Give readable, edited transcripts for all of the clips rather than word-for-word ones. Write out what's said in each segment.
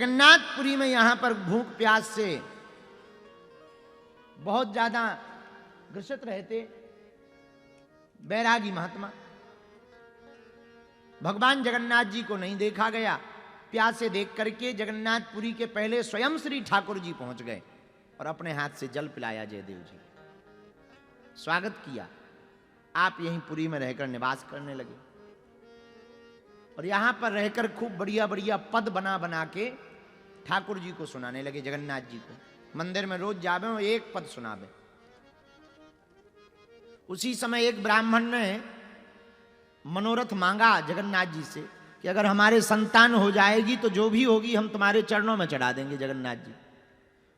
जगन्नाथपुरी में यहां पर भूख प्यास से बहुत ज्यादा ग्रसित रहते बैरागी महात्मा। भगवान जगन्नाथ जी को नहीं देखा गया। प्यासे देख करके जगन्नाथपुरी के पहले स्वयं श्री ठाकुर जी पहुंच गए और अपने हाथ से जल पिलाया जयदेव जी, स्वागत किया। आप यहीं पुरी में रहकर निवास करने लगे और यहां पर रहकर खूब बढ़िया बढ़िया पद बना बना के ठाकुर जी को सुनाने लगे। जगन्नाथ जी को मंदिर में रोज जावे और एक पद सुनावे। उसी समय एक ब्राह्मण ने मनोरथ मांगा जगन्नाथ जी से कि अगर हमारे संतान हो जाएगी तो जो भी होगी हम तुम्हारे चरणों में चढ़ा देंगे। जगन्नाथ जी,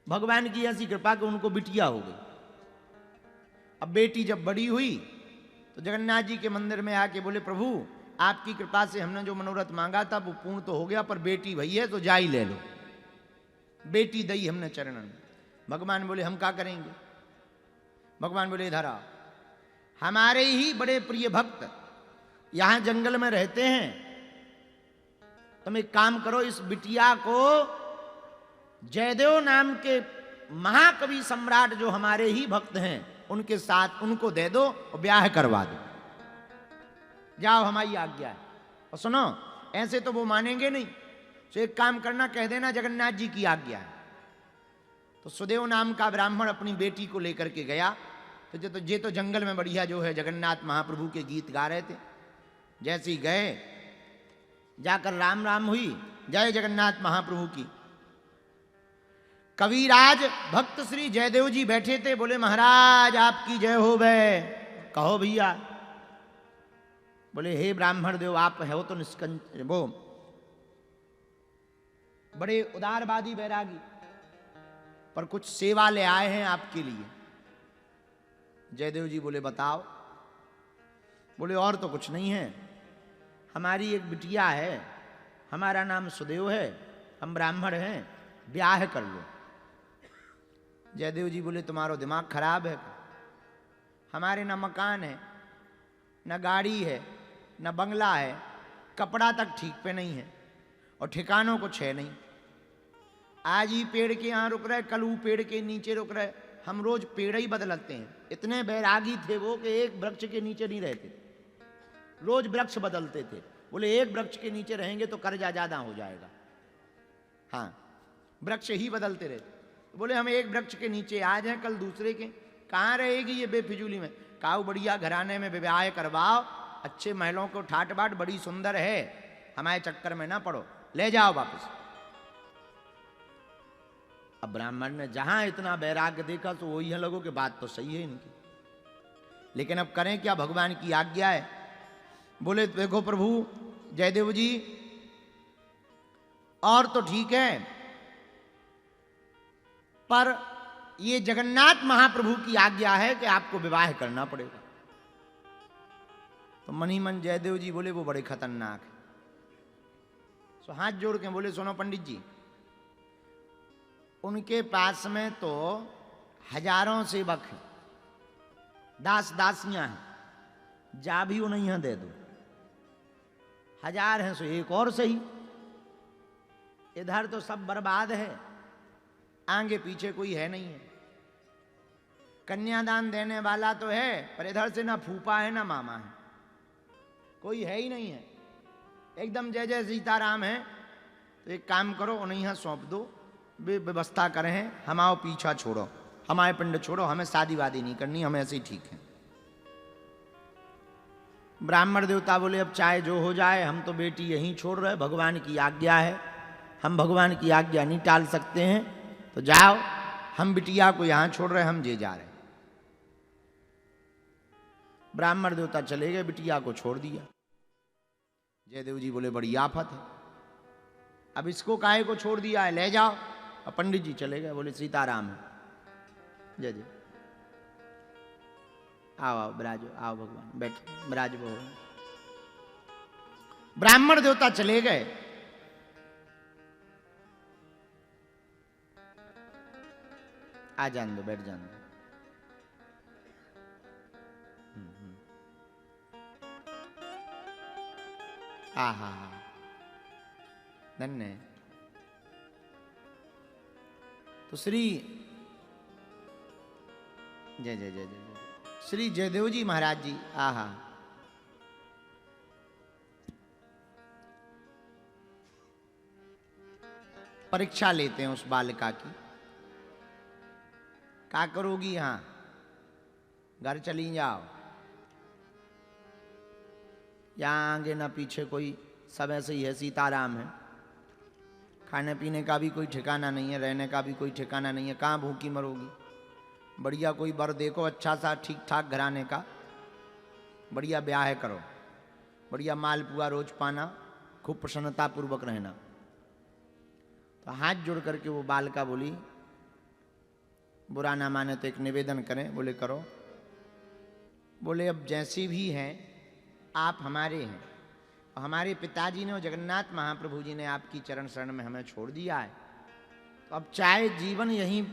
भगवान की ऐसी कृपा कि उनको बिटिया हो गई। अब बेटी जब बड़ी हुई तो जगन्नाथ जी के मंदिर में आके बोले, प्रभु आपकी कृपा से हमने जो मनोरथ मांगा था वो पूर्ण तो हो गया, पर बेटी भई है तो जा ही ले लो। बेटी दई हमने चरणन में। भगवान बोले हम क्या करेंगे? भगवान बोले इधर आओ, हमारे ही बड़े प्रिय भक्त यहां जंगल में रहते हैं, तुम एक काम करो, इस बिटिया को जयदेव नाम के महाकवि सम्राट जो हमारे ही भक्त हैं उनके साथ उनको दे दो और ब्याह करवा दो। जाओ, हमारी आज्ञा है। और सुनो, ऐसे तो वो मानेंगे नहीं, तो एक काम करना, कह देना जगन्नाथ जी की आज्ञा है। तो सुदेव नाम का ब्राह्मण अपनी बेटी को लेकर के गया। तो ये तो जंगल में बढ़िया जो है जगन्नाथ महाप्रभु के गीत गा रहे थे। जैसे ही गए, जाकर राम राम हुई, जय जगन्नाथ महाप्रभु की। कविराज भक्त श्री जयदेव जी बैठे थे, बोले महाराज आपकी जय हो बे। कहो भैया। बोले हे ब्राह्मण देव, आप हो तो निष्कंच वो बड़े उदारवादी बैरागी, पर कुछ सेवा ले आए हैं आपके लिए। जयदेव जी बोले बताओ। बोले और तो कुछ नहीं है, हमारी एक बिटिया है, हमारा नाम सुदेव है, हम ब्राह्मण हैं, ब्याह कर लो। जयदेव जी बोले तुम्हारा दिमाग खराब है, हमारे न मकान है, न गाड़ी है, न बंगला है, कपड़ा तक ठीक पे नहीं है और ठिकानों कुछ है नहीं। आज ही पेड़ के यहाँ रुक रहे, कल वो पेड़ के नीचे रुक रहे, हम रोज पेड़ ही बदलते हैं। इतने बैरागी थे वो कि एक वृक्ष के नीचे नहीं रहते, रोज वृक्ष बदलते थे। बोले एक वृक्ष के नीचे रहेंगे तो कर्जा ज्यादा हो जाएगा, हाँ वृक्ष ही बदलते रहते। बोले हम एक वृक्ष के नीचे आज हैं, कल दूसरे के, कहाँ रहेगी ये बेफिजूली में? काऊ बढ़िया घराने में विवाह करवाओ, अच्छे महलों को ठाट बाट, बड़ी सुंदर है, हमारे चक्कर में ना पड़ो, ले जाओ वापस। अब ब्राह्मण ने जहां इतना वैराग्य देखा तो वही लगो कि बात तो सही है इनकी, लेकिन अब करें क्या, भगवान की आज्ञा है। बोले देखो प्रभु जयदेव जी, और तो ठीक है, पर ये जगन्नाथ महाप्रभु की आज्ञा है कि आपको विवाह करना पड़ेगा। तो मन ही मन जयदेव जी बोले वो बड़े खतरनाक है। तो हाथ जोड़ के बोले सुनो पंडित जी, उनके पास में तो हजारों सेवक हैं, दास दासियां हैं, जा भी उन्हें यहां दे दो। 1000 हैं सो एक और सही, इधर तो सब बर्बाद है, आगे पीछे कोई है नहीं है। कन्यादान देने वाला तो है, पर इधर से ना फूफा है ना मामा है, कोई है ही नहीं है, एकदम जय जय सीताराम है। तो एक काम करो, उन्हें यहां सौंप दो, वे व्यवस्था करें, हम आओ पीछा छोड़ो, हमारे पिंड छोड़ो, हमें शादी वादी नहीं करनी, हमें ऐसे ही ठीक है। ब्राह्मण देवता बोले अब चाहे जो हो जाए, हम तो बेटी यहीं छोड़ रहे, भगवान की आज्ञा है, हम भगवान की आज्ञा नहीं टाल सकते हैं, तो जाओ, हम बिटिया को यहां छोड़ रहे, हम जे जा रहे। ब्राह्मण देवता चले गए, बिटिया को छोड़ दिया। जयदेव जी बोले बड़ी आफत है, अब इसको काहे को छोड़ दिया है, ले जाओ। और पंडित जी चले गए, बोले सीताराम है, जय जय। आओ आओ विराजो, आओ भगवान बैठो, विराज भगवान। ब्राह्मण देवता चले गए। आ जान दो, बैठ जान दो। हा हा हा, धन्य। तो श्री जय जय जय जय श्री जयदेव जी महाराज जी आहा परीक्षा लेते हैं उस बालिका की। क्या करोगी यहां, घर चली जाओ, यहां आगे ना पीछे कोई, सब ऐसे ही है, सीताराम है। खाने पीने का भी कोई ठिकाना नहीं है, रहने का भी कोई ठिकाना नहीं है, कहाँ भूखी मरोगी। बढ़िया कोई वर देखो अच्छा सा ठीक ठाक घराने का, बढ़िया ब्याह करो, बढ़िया मालपुआ रोज पाना, खूब प्रसन्नता पूर्वक रहना। तो हाथ जोड़ करके वो बालिका बोली, बुरा ना माने तो एक निवेदन करें। बोले करो। बोले अब जैसी भी हैं आप हमारे हैं, और हमारे पिताजी ने और जगन्नाथ महाप्रभु जी ने आपकी चरण शरण में हमें छोड़ दिया है, तो अब चाहे जीवन यहीं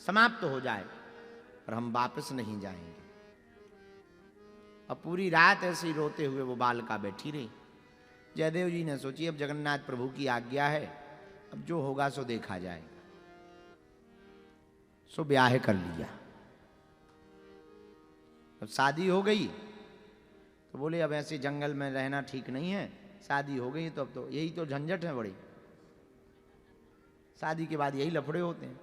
समाप्त हो जाए पर हम वापस नहीं जाएंगे। अब पूरी रात ऐसे ही रोते हुए वो बालिका बैठी रही। जयदेव जी ने सोची अब जगन्नाथ प्रभु की आज्ञा है, अब जो होगा सो देखा जाएगा। सो ब्याह कर लिया। अब शादी हो गई तो बोले अब ऐसे जंगल में रहना ठीक नहीं है, शादी हो गई तो अब तो यही तो झंझट है बड़ी। शादी के बाद यही लफड़े होते हैं,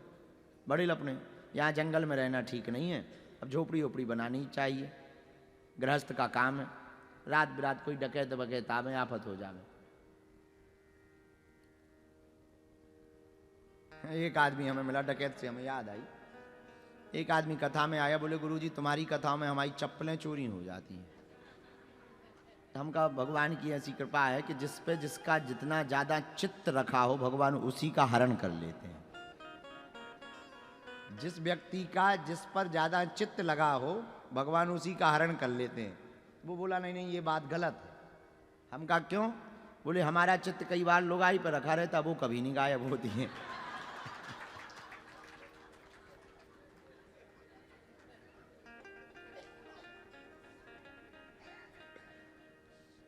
बड़े लफड़े। यहाँ जंगल में रहना ठीक नहीं है, अब झोपड़ी ओपड़ी बनानी चाहिए, गृहस्थ का काम है। रात बिरात कोई डकैत बकैत आवे, आफत हो जावे। एक आदमी हमें मिला डकैत से, हमें याद आई। एक आदमी कथा में आया, बोले गुरुजी तुम्हारी कथाओं में हमारी चप्पलें चोरी हो जाती हैं। हम कहा भगवान की ऐसी कृपा है कि जिस पे जिसका जितना ज्यादा चित्त रखा हो भगवान उसी का हरण कर लेते हैं। जिस व्यक्ति का जिस पर ज्यादा चित्त लगा हो भगवान उसी का हरण कर लेते हैं। वो बोला नहीं नहीं ये बात गलत है। हम कहा क्यों? बोले हमारा चित्त कई बार लुगाई पर रखा रहता, वो कभी नहीं गायब होती है।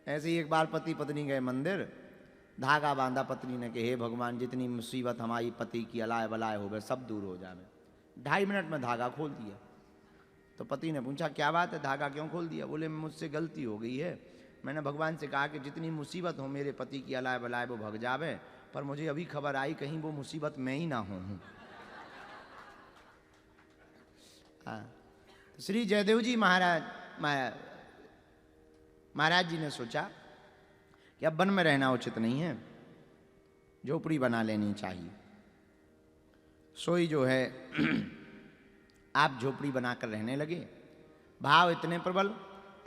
ऐसे ही एक बार पति पत्नी गए मंदिर, धागा बांधा पत्नी ने कि हे भगवान जितनी मुसीबत हमारी पति की अलाय बलाय हो गए सब दूर हो जाए। 2.5 मिनट में धागा खोल दिया। तो पति ने पूछा क्या बात है, धागा क्यों खोल दिया? बोले मुझसे गलती हो गई है, मैंने भगवान से कहा कि जितनी मुसीबत हो मेरे पति की अलाय बलाय वो भग जावे, पर मुझे अभी खबर आई कहीं वो मुसीबत मैं ही ना हूँ। तो श्री जयदेव जी महाराज जी ने सोचा कि अब वन में रहना उचित नहीं है, झोपड़ी बना लेनी चाहिए। सोई जो है आप झोपड़ी बनाकर रहने लगे। भाव इतने प्रबल,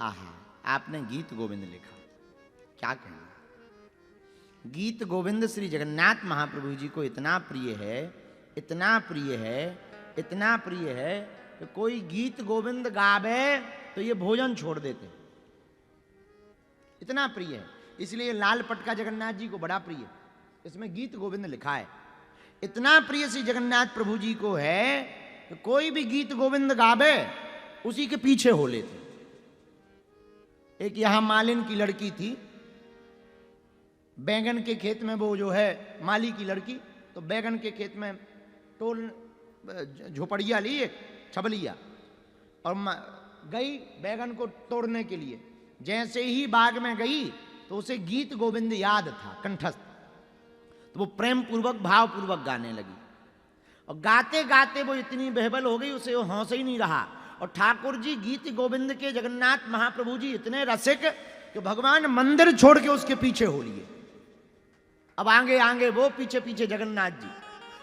आहा आपने गीत गोविंद लिखा, क्या कहना। गीत गोविंद श्री जगन्नाथ महाप्रभु जी को इतना प्रिय है, इतना प्रिय है, इतना प्रिय है कि कोई गीत गोविंद गावे तो ये भोजन छोड़ देते, इतना प्रिय है। इसलिए लाल पटका जगन्नाथ जी को बड़ा प्रिय, इसमें गीत गोविंद लिखा है। इतना प्रिय श्री जगन्नाथ प्रभु जी को है कि कोई भी गीत गोविंद गावे उसी के पीछे हो लेते। एक यहां मालिन की लड़की थी, बैगन के खेत में, वो जो है माली की लड़की, तो बैगन के खेत में टोल झोपड़िया ली एक छबलिया और गई बैगन को तोड़ने के लिए। जैसे ही बाग में गई तो उसे गीत गोविंद याद था कंठस्थ, तो वो प्रेम पूर्वक भाव पूर्वक गाने लगी। और गाते गाते वो इतनी बहबल हो गई उसे वो हौस ही नहीं रहा। और ठाकुर जी गीत गोविंद के जगन्नाथ महाप्रभु जी इतने रसिक कि भगवान मंदिर छोड़ के उसके पीछे हो लिए। अब आगे आगे वो, पीछे पीछे जगन्नाथ जी।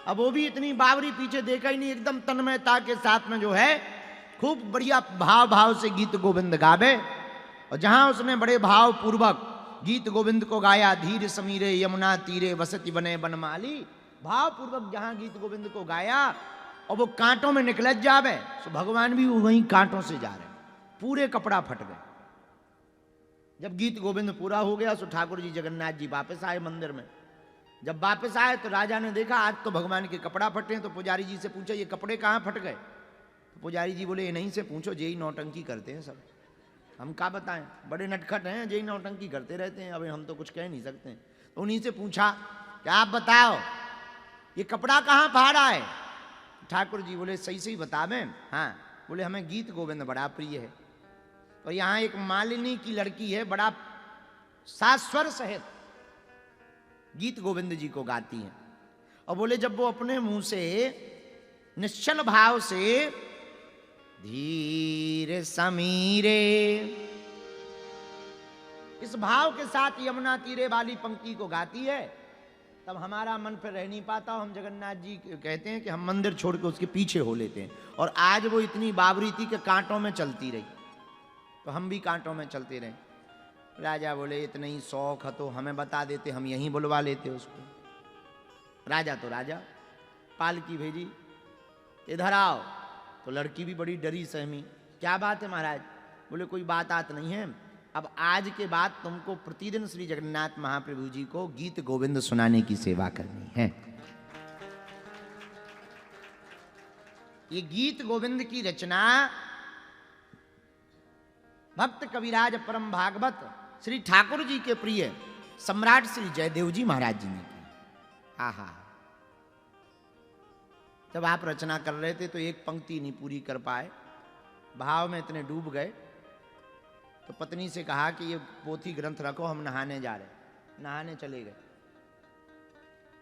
अब वो भी इतनी बावरी पीछे देखा ही नहीं, एकदम तन्मयता के साथ में जो है खूब बढ़िया भाव भाव से गीत गोविंद गावे। और जहां उसने बड़े भाव पूर्वक गीत गोविंद को गाया, धीर समीरे यमुना तीरे वसति बने बनमाली, भाव पूर्वक जहां गीत गोविंद को गाया और वो कांटों में निकलत जावे, तो भगवान भी वहीं कांटों से जा रहे, पूरे कपड़ा फट गए। जब गीत गोविंद पूरा हो गया तो ठाकुर जी जगन्नाथ जी वापस आए मंदिर में। जब वापस आए तो राजा ने देखा आज तो भगवान के कपड़ा फटे हैं, तो पुजारी जी से पूछा ये कपड़े कहाँ फट गए? तो पुजारी जी बोले नहीं से पूछो, जेई नौटंकी करते हैं सब, हम क्या बताएं, बड़े नटखट हैं, जेई नौटंकी करते रहते हैं, अब हम तो कुछ कह नहीं सकते। तो उन्हीं से पूछा कि आप बताओ ये कपड़ा कहाँ फाड़ा है? ठाकुर जी बोले सही सही बता में। हाँ, बोले हमें गीत गोविंद बड़ा प्रिय है, और यहाँ एक मालिनी की लड़की है, बड़ा सास्वर सहित गीत गोविंद जी को गाती हैं। और बोले जब वो अपने मुंह से निश्चल भाव से धीरे समीरे, इस भाव के साथ यमुना तीरे वाली पंक्ति को गाती है, तब हमारा मन पर रह नहीं पाता। हम जगन्नाथ जी कहते हैं कि हम मंदिर छोड़ के उसके पीछे हो लेते हैं। और आज वो इतनी बाबरी थी कि कांटों में चलती रही, तो हम भी कांटों में चलते रहे। राजा बोले इतना ही शौक है तो हमें बता देते, हम यहीं बुलवा लेते उसको। राजा तो राजा, पालकी भेजी, इधर आओ। तो लड़की भी बड़ी डरी सहमी, क्या बात है महाराज? बोले कोई बात आत नहीं है, अब आज के बाद तुमको प्रतिदिन श्री जगन्नाथ महाप्रभु जी को गीत गोविंद सुनाने की सेवा करनी है। ये गीत गोविंद की रचना भक्त कविराज परम भागवत श्री ठाकुर जी के प्रिय सम्राट श्री जयदेव जी महाराज जी ने की। आहा, जब आप रचना कर रहे थे तो एक पंक्ति नहीं पूरी कर पाए, भाव में इतने डूब गए, तो पत्नी से कहा कि ये पोथी ग्रंथ रखो, हम नहाने जा रहे। नहाने चले गए,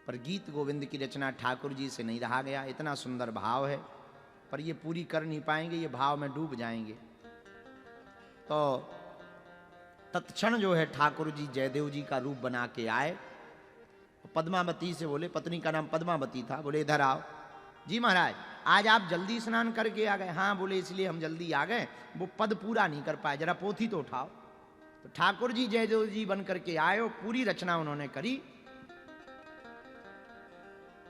पर गीत गोविंद की रचना ठाकुर जी से नहीं रहा गया। इतना सुंदर भाव है, पर ये पूरी कर नहीं पाएंगे, ये भाव में डूब जाएंगे। तो तत्क्षण जो है ठाकुर जी जयदेव जी का रूप बना के आए। पद्मावती से बोले, पत्नी का नाम पद्मावती था, बोले इधर आओ। जी महाराज, आज आप जल्दी स्नान करके आ गए? हाँ, बोले इसलिए हम जल्दी आ गए, वो पद पूरा नहीं कर पाए, जरा पोथी तो उठाओ। तो ठाकुर जी जयदेव जी बन करके आए और पूरी रचना उन्होंने करी।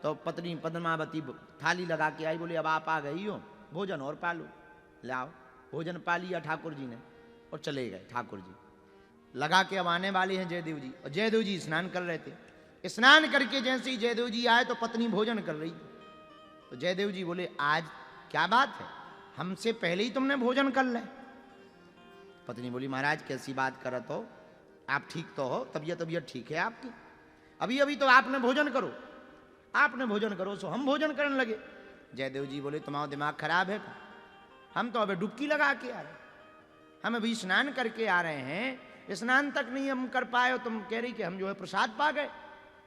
तो पत्नी पद्मावती थाली लगा के आई, बोले अब आप आ गई हो, भोजन और पालो, लाओ। भोजन पा लिया ठाकुर जी ने और चले गए। ठाकुर जी लगा के अब आने वाले हैं जयदेव जी, और जयदेव जी स्नान कर रहे थे। स्नान करके जैसे ही जयदेव जी आए तो पत्नी भोजन कर रही। तो जयदेव जी बोले आज क्या बात है, हमसे पहले ही तुमने भोजन कर ले? पत्नी बोली महाराज कैसी बात करत हो, आप ठीक तो हो, तबीयत ठीक है आपकी? अभी अभी तो आपने भोजन करो, आपने भोजन करो, सो हम भोजन करने लगे। जयदेव जी बोले तुम्हारा दिमाग खराब है, हम तो अभी डुबकी लगा के आ रहे, हम अभी स्नान करके आ रहे हैं, स्नान तक नहीं हम कर पाए हो, तुम कह रही कि हम जो है प्रसाद पा गए।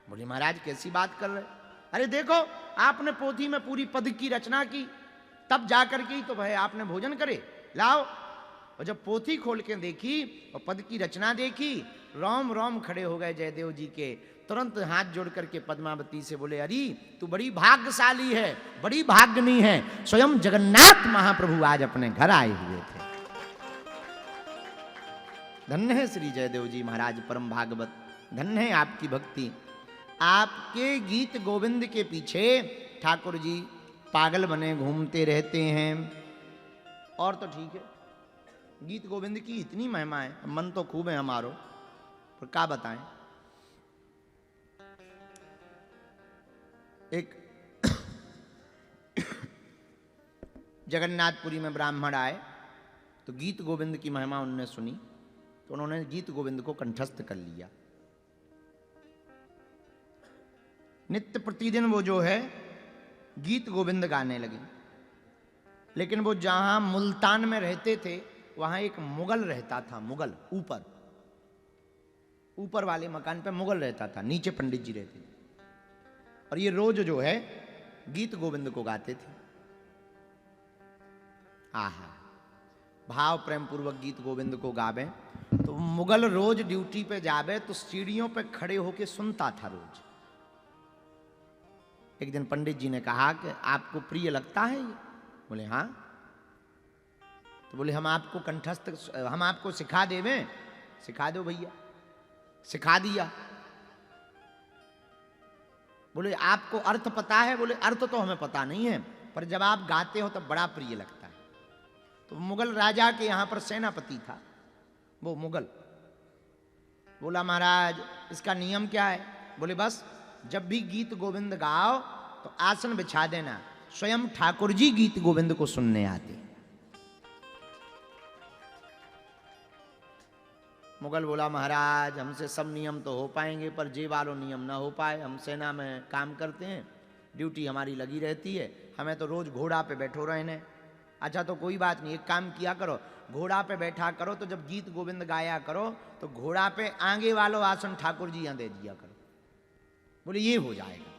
बोले महाराज कैसी बात कर रहे? अरे देखो, आपने पोथी में पूरी पद की रचना की, तब जाकर के तो भाई आपने भोजन करे, लाओ। और जब पोथी खोल के देखी और पद की रचना देखी, रोम रोम खड़े हो गए जयदेव जी के। तुरंत हाथ जोड़ करके पद्मावती से बोले अरे तू बड़ी भाग्यशाली है, बड़ी भाग्यनी है, स्वयं जगन्नाथ महाप्रभु आज अपने घर आए हुए थे। धन्य है श्री जयदेव जी महाराज परम भागवत, धन्य है आपकी भक्ति। आपके गीत गोविंद के पीछे ठाकुर जी पागल बने घूमते रहते हैं। और तो ठीक है, गीत गोविंद की इतनी महिमा है, मन तो खूब है हमारो, पर क्या बताएं। एक जगन्नाथपुरी में ब्राह्मण आए, तो गीत गोविंद की महिमा उन्होंने सुनी, तो उन्होंने गीत गोविंद को कंठस्थ कर लिया। नित्य प्रतिदिन वो जो है गीत गोविंद गाने लगे। लेकिन वो जहां मुल्तान में रहते थे वहां एक मुगल रहता था, मुगल ऊपर वाले मकान पे मुगल रहता था, नीचे पंडित जी रहते थे। और ये रोज जो है गीत गोविंद को गाते थे। आहा, भाव प्रेम पूर्वक गीत गोविंद को गावे। तो मुगल रोज ड्यूटी पे जावे तो सीढ़ियों पे खड़े होके सुनता था रोज। एक दिन पंडित जी ने कहा कि आपको प्रिय लगता है ये? बोले हाँ। तो बोले हम आपको कंठस्थ, हम आपको सिखा देवें? सिखा दो भैया। सिखा दिया। बोले आपको अर्थ पता है? बोले अर्थ तो हमें पता नहीं है, पर जब आप गाते हो तब बड़ा प्रिय लगता है। तो मुगल राजा के यहां पर सेनापति था वो मुगल। बोला महाराज इसका नियम क्या है? बोले बस जब भी गीत गोविंद गाओ तो आसन बिछा देना, स्वयं ठाकुर जी गीत गोविंद को सुनने आते। मुगल बोला महाराज हमसे सब नियम तो हो पाएंगे, पर जे वालों नियम ना हो पाए, हम सेना में काम करते हैं, ड्यूटी हमारी लगी रहती है, हमें तो रोज घोड़ा पे बैठो रहने। अच्छा तो कोई बात नहीं, एक काम किया करो, घोड़ा पे बैठा करो तो जब गीत गोविंद गाया करो तो घोड़ा पे आगे वालों आसन ठाकुर जी यहाँ दे दिया करो। बोले ये हो जाएगा।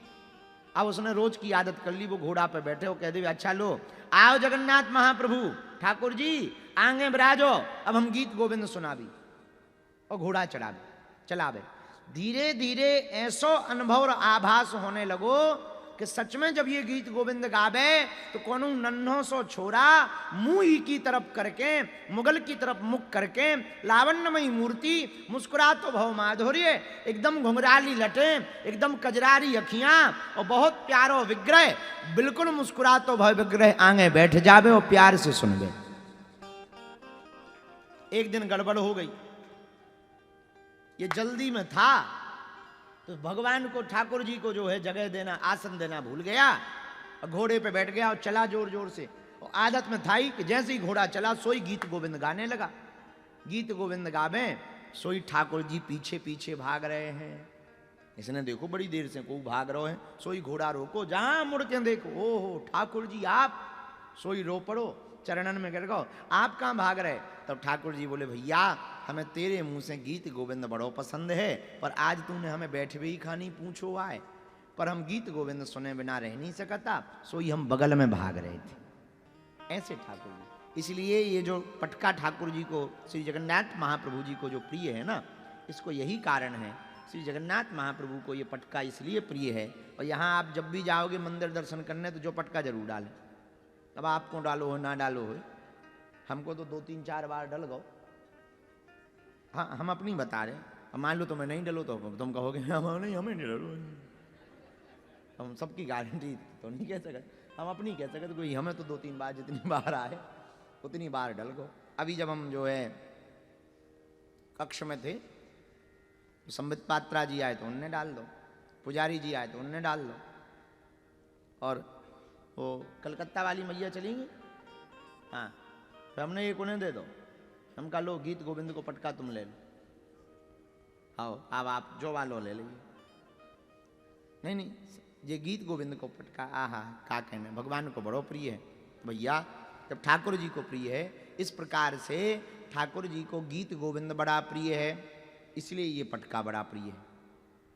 अब उसने रोज की आदत कर ली, वो घोड़ा पे बैठे हो, कह दे अच्छा लो आओ जगन्नाथ महाप्रभु ठाकुर जी आगे बिराजो, अब हम गीत गोविंद सुना भी, और घोड़ा चलावे। धीरे धीरे ऐसो अनुभव और आभास होने लगो कि सच में जब ये गीत गोविंद गावे तो कोनो नन्हो सो छोरा मुंह ही की तरफ करके, मुगल की तरफ मुख करके, लावण्यमयी मूर्ति, मुस्कुरातो भव माधुर्य, एकदम घुंघराली लटे, एकदम कजरारी अखियां और बहुत प्यारो विग्रह, बिल्कुल मुस्कुरातो भव विग्रह आगे बैठ जावे और प्यार से सुनवे। एक दिन गड़बड़ हो गई, ये जल्दी में था तो भगवान को ठाकुर जी को जो है जगह देना, आसन देना भूल गया और घोड़े पे बैठ गया और चला जोर जोर से। और आदत में था ही कि जैसे ही घोड़ा चला सोई गीत गोविंद गाने लगा। गीत गोविंद गावे सोई ठाकुर जी पीछे पीछे भाग रहे हैं। इसने देखो बड़ी देर से को भाग रहे हैं, सोई घोड़ा रोको, जहां मुड़ के देखो ओहो ठाकुर जी आप, सोई रो पड़ो चरणन में गिर गो, आप कहाँ भाग रहे। तब ठाकुर जी बोले भैया हमें तेरे मुंह से गीत गोविंद बड़ो पसंद है, पर आज तूने हमें बैठवे ही खानी पूछो आए, पर हम गीत गोविंद सुने बिना रह नहीं सकता, सोई हम बगल में भाग रहे थे। ऐसे ठाकुर जी, इसलिए ये जो पटका ठाकुर जी को, श्री जगन्नाथ महाप्रभु जी को जो प्रिय है ना, इसको यही कारण है, श्री जगन्नाथ महाप्रभु को ये पटका इसलिए प्रिय है। और यहाँ आप जब भी जाओगे मंदिर दर्शन करने तो जो पटका जरूर डालें। अब आपको डालो हो ना डालो हो, हमको तो 2-3-4 बार डल गो। हाँ हम अपनी बता रहे, अब मान लो तुम्हें नहीं डलो तो तुम कहोगे नहीं हमें नहीं डलो, हम सबकी गारंटी तो नहीं कह सकते, हम अपनी कह सकते, कोई हमें तो 2-3 बार जितनी बार आए उतनी बार डल गो। अभी जब हम जो है कक्ष में थे, संबित पात्रा जी आए तो उनने डाल दो, पुजारी जी आए तो उनने डाल दो, और वो कलकत्ता वाली मैया चलेंगी, हाँ तो हमने एक उन्हें दे दो, हम कहा लो गीत गोविंद को पटका तुम ले लो, आओ अब आप जो वालो ले लीजिए। नहीं ये गीत गोविंद को पटका आहा का कहने, भगवान को बड़ो प्रिय है भैया, जब ठाकुर जी को प्रिय है, इस प्रकार से ठाकुर जी को गीत गोविंद बड़ा प्रिय है, इसलिए ये पटका बड़ा प्रिय है।